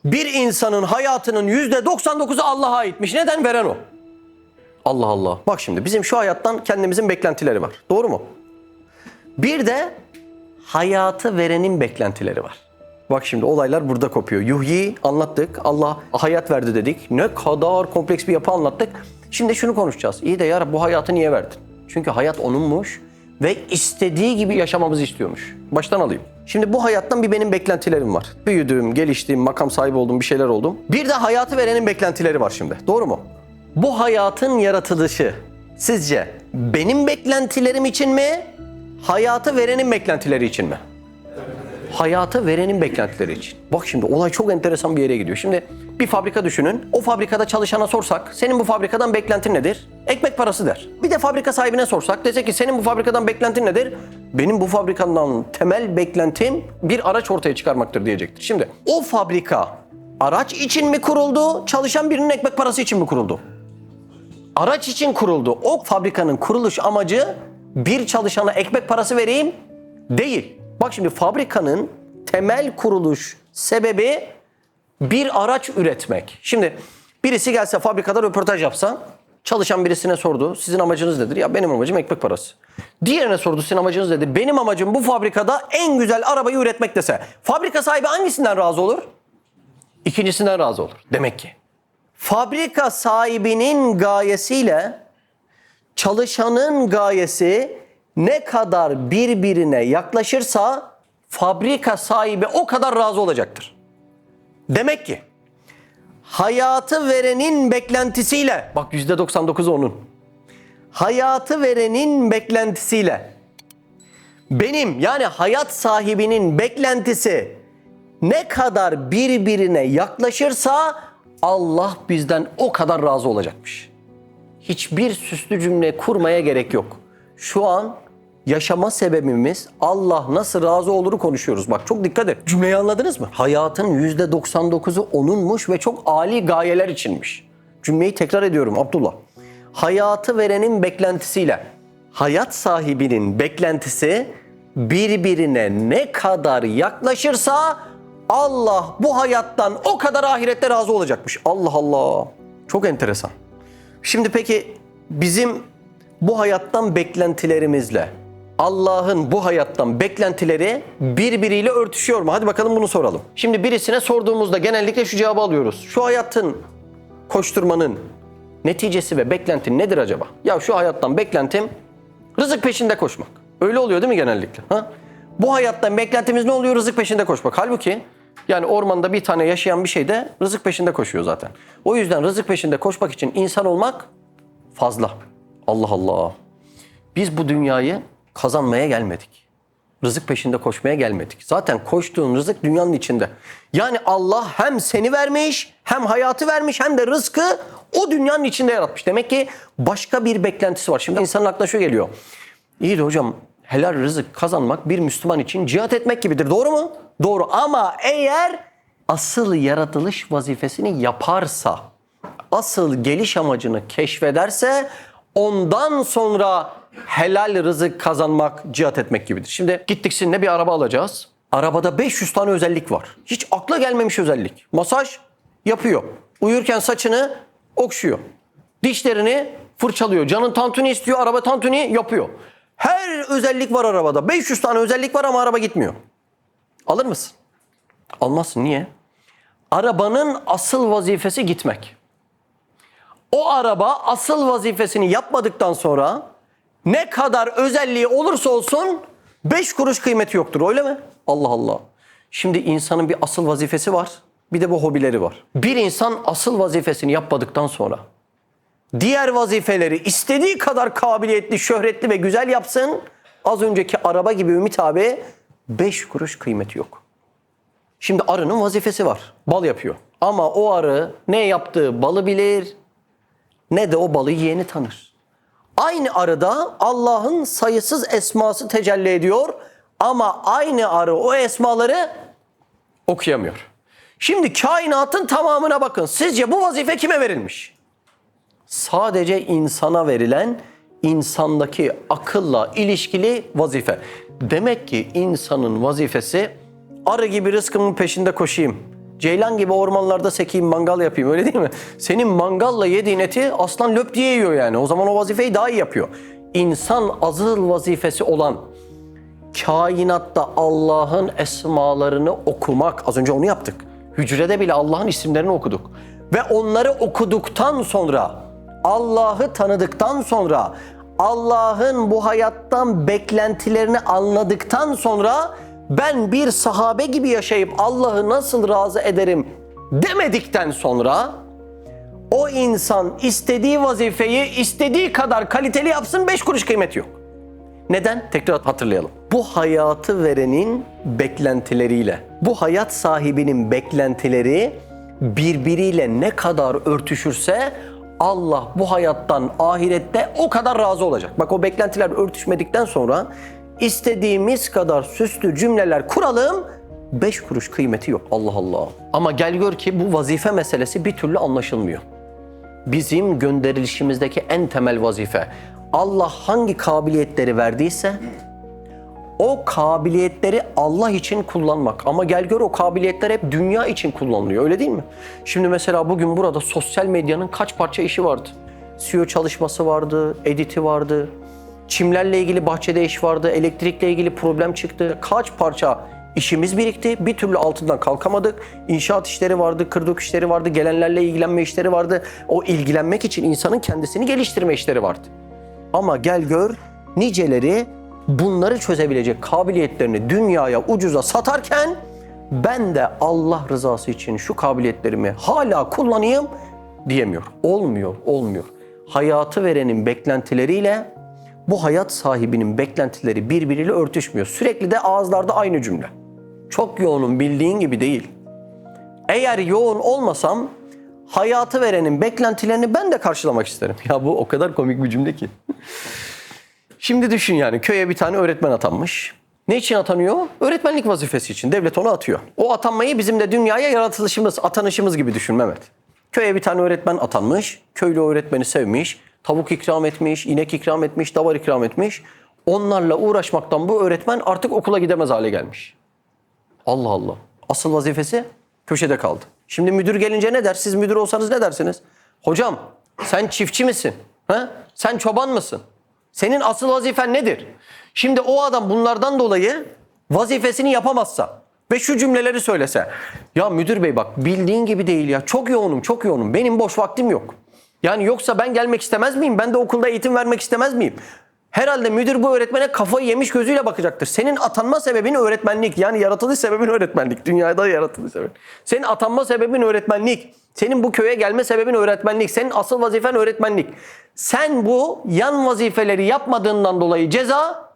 Bir insanın hayatının %99'u Allah'a aitmiş. Neden? Veren o. Allah Allah. Bak şimdi bizim şu hayattan kendimizin beklentileri var. Doğru mu? Bir de hayatı verenin beklentileri var. Bak şimdi olaylar burada kopuyor. Yuhyi anlattık. Allah hayat verdi dedik. Ne kadar kompleks bir yapı anlattık. Şimdi şunu konuşacağız. İyi de ya Rabbi bu hayatı niye verdin? Çünkü hayat onunmuş ve istediği gibi yaşamamızı istiyormuş. Baştan alayım. Şimdi bu hayattan bir benim beklentilerim var. Büyüdüm, geliştim, makam sahibi oldum, bir şeyler oldum. Bir de hayatı verenin beklentileri var şimdi. Doğru mu? Bu hayatın yaratılışı sizce benim beklentilerim için mi? Hayatı verenin beklentileri için mi? Hayatı verenin beklentileri için. Bak şimdi olay çok enteresan bir yere gidiyor. Şimdi bir fabrika düşünün. O fabrikada çalışana sorsak senin bu fabrikadan beklentin nedir? Ekmek parası der. Bir de fabrika sahibine sorsak dese ki senin bu fabrikadan beklentin nedir? Benim bu fabrikandan temel beklentim bir araç ortaya çıkarmaktır diyecektir. Şimdi o fabrika araç için mi kuruldu? Çalışan birinin ekmek parası için mi kuruldu? Araç için kuruldu. O fabrikanın kuruluş amacı bir çalışana ekmek parası vereyim değil. Bak şimdi fabrikanın temel kuruluş sebebi bir araç üretmek. Şimdi birisi gelse fabrikada röportaj yapsa, çalışan birisine sordu. Sizin amacınız nedir? Ya benim amacım ekmek parası. Diğerine sordu sizin amacınız nedir? Benim amacım bu fabrikada en güzel arabayı üretmek dese. Fabrika sahibi hangisinden razı olur? İkincisinden razı olur. Demek ki fabrika sahibinin gayesiyle çalışanın gayesi ne kadar birbirine yaklaşırsa fabrika sahibi o kadar razı olacaktır. Demek ki hayatı verenin beklentisiyle, bak %99 onun. Hayatı verenin beklentisiyle benim yani hayat sahibinin beklentisi ne kadar birbirine yaklaşırsa Allah bizden o kadar razı olacakmış. Hiçbir süslü cümle kurmaya gerek yok. Şu an yaşama sebebimiz Allah nasıl razı olur'u konuşuyoruz. Bak çok dikkat et. Cümleyi anladınız mı? Hayatın %99'u onunmuş ve çok âli gayeler içinmiş. Cümleyi tekrar ediyorum Abdullah. Hayatı verenin beklentisiyle hayat sahibinin beklentisi birbirine ne kadar yaklaşırsa Allah bu hayattan o kadar ahirette razı olacakmış. Allah Allah. Çok enteresan. Şimdi peki bizim bu hayattan beklentilerimizle Allah'ın bu hayattan beklentileri birbiriyle örtüşüyor mu? Hadi bakalım bunu soralım. Şimdi birisine sorduğumuzda genellikle şu cevabı alıyoruz. Şu hayatın koşturmanın neticesi ve beklentin nedir acaba? Ya şu hayattan beklentim rızık peşinde koşmak. Öyle oluyor değil mi genellikle? Ha? Bu hayattan beklentimiz ne oluyor? Rızık peşinde koşmak. Halbuki yani ormanda bir tane yaşayan bir şey de rızık peşinde koşuyor zaten. O yüzden rızık peşinde koşmak için insan olmak fazla. Allah Allah. Biz bu dünyayı kazanmaya gelmedik. Rızık peşinde koşmaya gelmedik. Zaten koştuğun rızık dünyanın içinde. Yani Allah hem seni vermiş, hem hayatı vermiş, hem de rızkı o dünyanın içinde yaratmış. Demek ki başka bir beklentisi var. Şimdi insanın aklına şu geliyor. İyi de hocam helal rızık kazanmak bir Müslüman için cihat etmek gibidir. Doğru mu? Doğru ama eğer asıl yaratılış vazifesini yaparsa, asıl geliş amacını keşfederse ondan sonra helal rızık kazanmak, cihat etmek gibidir. Şimdi gittik sizinle bir araba alacağız. Arabada 500 tane özellik var. Hiç akla gelmemiş özellik. Masaj yapıyor. Uyurken saçını okşuyor. Dişlerini fırçalıyor. Canın tantuni istiyor, araba tantuni yapıyor. Her özellik var arabada. 500 tane özellik var ama araba gitmiyor. Alır mısın? Almazsın. Niye? Arabanın asıl vazifesi gitmek. O araba asıl vazifesini yapmadıktan sonra ne kadar özelliği olursa olsun 5 kuruş kıymeti yoktur. Öyle mi? Allah Allah. Şimdi insanın bir asıl vazifesi var. Bir de bu hobileri var. Bir insan asıl vazifesini yapmadıktan sonra diğer vazifeleri istediği kadar kabiliyetli, şöhretli ve güzel yapsın. Az önceki araba gibi Ümit abi 5 kuruş kıymeti yok. Şimdi arının vazifesi var. Bal yapıyor. Ama o arı ne yaptığı balı bilir ne de o balı yiyeni tanır. Aynı arıda Allah'ın sayısız esması tecelli ediyor ama aynı arı o esmaları okuyamıyor. Şimdi kainatın tamamına bakın. Sizce bu vazife kime verilmiş? Sadece insana verilen, insandaki akılla ilişkili vazife. Demek ki insanın vazifesi arı gibi rızkımın peşinde koşayım. Ceylan gibi ormanlarda sekeyim, mangal yapayım, öyle değil mi? Senin mangalla yediğin eti aslan löp diye yiyor yani. O zaman o vazifeyi daha iyi yapıyor. İnsan asıl vazifesi olan kainatta Allah'ın esmalarını okumak. Az önce onu yaptık. Hücrede bile Allah'ın isimlerini okuduk. Ve onları okuduktan sonra, Allah'ı tanıdıktan sonra, Allah'ın bu hayattan beklentilerini anladıktan sonra ben bir sahabe gibi yaşayıp Allah'ı nasıl razı ederim demedikten sonra o insan istediği vazifeyi istediği kadar kaliteli yapsın, 5 kuruş kıymeti yok. Neden? Tekrar hatırlayalım. Bu hayatı verenin beklentileriyle, bu hayat sahibinin beklentileri birbiriyle ne kadar örtüşürse Allah bu hayattan ahirette o kadar razı olacak. Bak, o beklentiler örtüşmedikten sonra istediğimiz kadar süslü cümleler kuralım, 5 kuruş kıymeti yok. Allah Allah. Ama gel gör ki bu vazife meselesi bir türlü anlaşılmıyor. Bizim gönderilişimizdeki en temel vazife, Allah hangi kabiliyetleri verdiyse o kabiliyetleri Allah için kullanmak. Ama gel gör o kabiliyetler hep dünya için kullanılıyor, öyle değil mi? Şimdi mesela bugün burada sosyal medyanın kaç parça işi vardı? SEO çalışması vardı, editi vardı, çimlerle ilgili bahçede iş vardı, elektrikle ilgili problem çıktı. Kaç parça işimiz birikti, bir türlü altından kalkamadık. İnşaat işleri vardı, kırdık işleri vardı, gelenlerle ilgilenme işleri vardı. O ilgilenmek için insanın kendisini geliştirme işleri vardı. Ama gel gör niceleri bunları çözebilecek kabiliyetlerini dünyaya ucuza satarken ben de Allah rızası için şu kabiliyetlerimi hala kullanayım diyemiyor. Olmuyor. Hayatı verenin beklentileriyle bu hayat sahibinin beklentileri birbiriyle örtüşmüyor. Sürekli de ağızlarda aynı cümle. Çok yoğunum, bildiğin gibi değil. Eğer yoğun olmasam hayatı verenin beklentilerini ben de karşılamak isterim. Ya bu o kadar komik bir cümle ki. Şimdi düşün, yani köye bir tane öğretmen atanmış. Ne için atanıyor? Öğretmenlik vazifesi için. Devlet onu atıyor. O atanmayı bizim de dünyaya yaratılışımız, atanışımız gibi düşün Mehmet. Köye bir tane öğretmen atanmış. Köylü öğretmeni sevmiş. Tavuk ikram etmiş, inek ikram etmiş, davar ikram etmiş. Onlarla uğraşmaktan bu öğretmen artık okula gidemez hale gelmiş. Allah Allah. Asıl vazifesi köşede kaldı. Şimdi müdür gelince ne der? Siz müdür olsanız ne dersiniz? Hocam sen çiftçi misin? Ha? Sen çoban mısın? Senin asıl vazifen nedir? Şimdi o adam bunlardan dolayı vazifesini yapamazsa ve şu cümleleri söylese. Ya müdür bey bak, bildiğin gibi değil ya. Çok yoğunum. Benim boş vaktim yok. Yani yoksa ben gelmek istemez miyim? Ben de okulda eğitim vermek istemez miyim? Herhalde müdür bu öğretmene kafayı yemiş gözüyle bakacaktır. Senin atanma sebebin öğretmenlik. Yani yaratılış sebebin öğretmenlik. Dünyada yaratılış sebebin. Senin atanma sebebin öğretmenlik. Senin bu köye gelme sebebin öğretmenlik. Senin asıl vazifen öğretmenlik. Sen bu yan vazifeleri yapmadığından dolayı ceza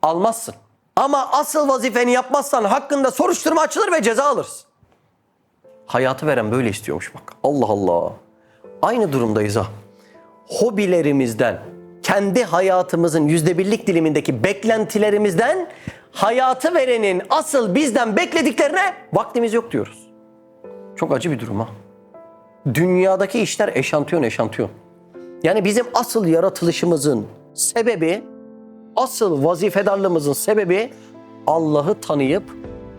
almazsın. Ama asıl vazifeni yapmazsan hakkında soruşturma açılır ve ceza alırsın. Hayatı veren böyle istiyormuş bak. Allah Allah. Aynı durumdayız ha. Hobilerimizden, kendi hayatımızın %1'lik dilimindeki beklentilerimizden hayatı verenin asıl bizden beklediklerine vaktimiz yok diyoruz. Çok acı bir durum ha. Dünyadaki işler eşantiyon. Yani bizim asıl yaratılışımızın sebebi, asıl vazifedarlığımızın sebebi Allah'ı tanıyıp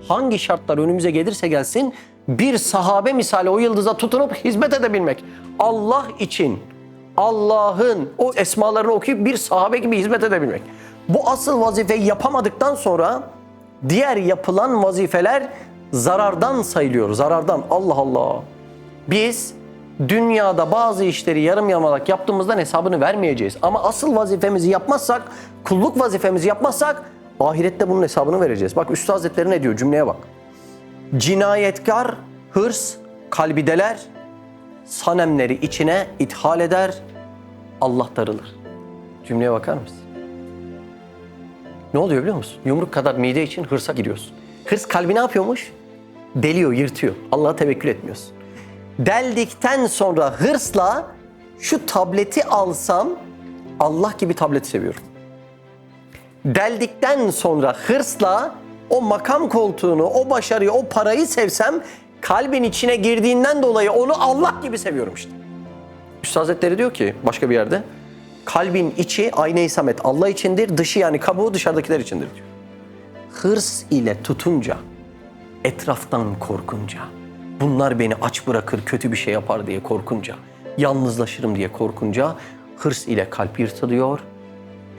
hangi şartlar önümüze gelirse gelsin bir sahabe misali o yıldıza tutunup hizmet edebilmek. Allah için Allah'ın o esmalarını okuyup bir sahabe gibi hizmet edebilmek. Bu asıl vazifeyi yapamadıktan sonra diğer yapılan vazifeler zarardan sayılıyor. Zarardan. Allah Allah. Biz dünyada bazı işleri yarım yamalak yaptığımızdan hesabını vermeyeceğiz. Ama asıl vazifemizi yapmazsak, kulluk vazifemizi yapmazsak ahirette bunun hesabını vereceğiz. Bak Üstad Hazretleri ne diyor? Cümleye bak. Cinayetkar, hırs, kalbi deler, sanemleri içine ithal eder, Allah darılır. Cümleye bakar mısın? Ne oluyor biliyor musun? Yumruk kadar mide için hırsa giriyorsun. Hırs kalbi ne yapıyormuş? Deliyor, yırtıyor. Allah'a tevekkül etmiyorsun. Deldikten sonra hırsla şu tableti alsam Allah gibi tableti seviyorum. Deldikten sonra hırsla o makam koltuğunu, o başarıyı, o parayı sevsem kalbin içine girdiğinden dolayı onu Allah gibi seviyorum işte. Üstad Hazretleri diyor ki başka bir yerde, kalbin içi ayna-i samet Allah içindir, dışı yani kabuğu dışarıdakiler içindir diyor. Hırs ile tutunca, etraftan korkunca, Bunlar beni aç bırakır, kötü bir şey yapar diye korkunca, yalnızlaşırım diye korkunca hırs ile kalp yırtılıyor.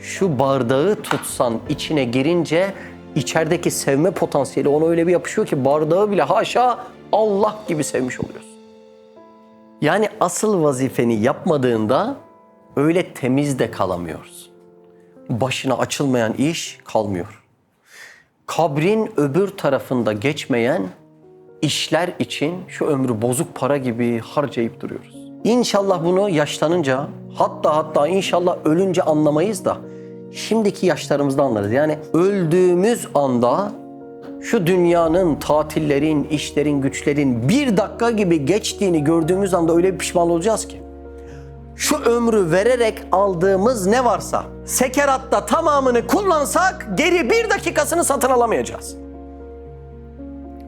Şu bardağı tutsan içine girince içerideki sevme potansiyeli ona öyle bir yapışıyor ki bardağı bile haşa Allah gibi sevmiş oluyorsun. Yani asıl vazifeni yapmadığında öyle temiz de kalamıyoruz. Başına açılmayan iş kalmıyor. Kabrin öbür tarafında geçmeyen işler için şu ömrü bozuk para gibi harcayıp duruyoruz. İnşallah bunu yaşlanınca, hatta inşallah ölünce anlamayız da şimdiki yaşlarımızda anlarız. Yani öldüğümüz anda şu dünyanın, tatillerin, işlerin, güçlerin bir dakika gibi geçtiğini gördüğümüz anda öyle bir pişman olacağız ki. Şu ömrü vererek aldığımız ne varsa sekeratta tamamını kullansak geri bir dakikasını satın alamayacağız.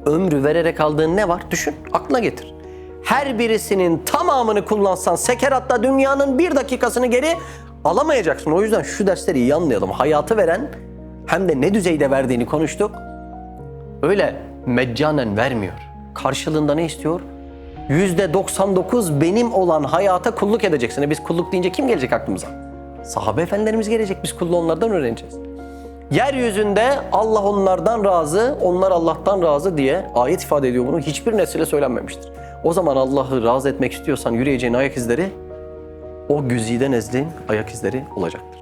Ömrü vererek aldığın ne var? Düşün, aklına getir. Her birisinin tamamını kullansan sekeratta dünyanın bir dakikasını geri alamayacaksın. O yüzden şu dersleri iyi anlayalım. Hayatı veren hem de ne düzeyde verdiğini konuştuk. Öyle meccanen vermiyor. Karşılığında ne istiyor? %99 benim olan hayata kulluk edeceksin. Biz kulluk deyince kim gelecek aklımıza? Sahabe efendilerimiz gelecek. Biz kulluğu onlardan öğreneceğiz. Yeryüzünde Allah onlardan razı, onlar Allah'tan razı diye ayet ifade ediyor bunu. Hiçbir nesile söylenmemiştir. O zaman Allah'ı razı etmek istiyorsan yürüyeceğin ayak izleri o güzide nezdin ayak izleri olacaktır.